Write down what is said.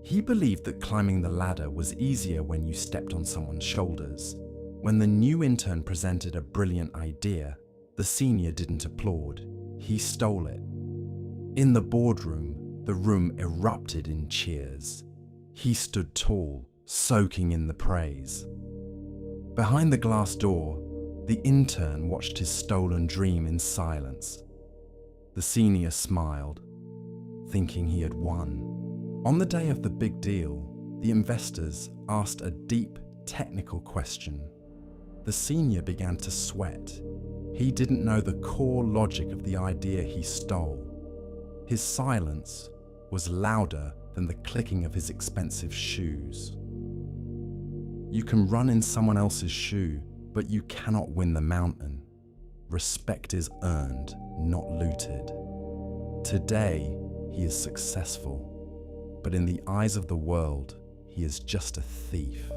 He believed that climbing the ladder was easier when you stepped on someone's shoulders. When the new intern presented a brilliant idea, the senior didn't applaud. He stole it. In the boardroom, the room erupted in cheers. He stood tall, soaking in the praise. Behind the glass door, the intern watched his stolen dream in silence. The senior smiled, thinking he had won. On the day of the big deal, the investors asked a deep, technical question. The senior began to sweat. He didn't know the core logic of the idea he stole. His silence was louder than the clicking of his expensive shoes. You can run in someone else's shoe, but you cannot win the mountain. Respect is earned, not looted. Today, he is successful, but in the eyes of the world, he is just a thief.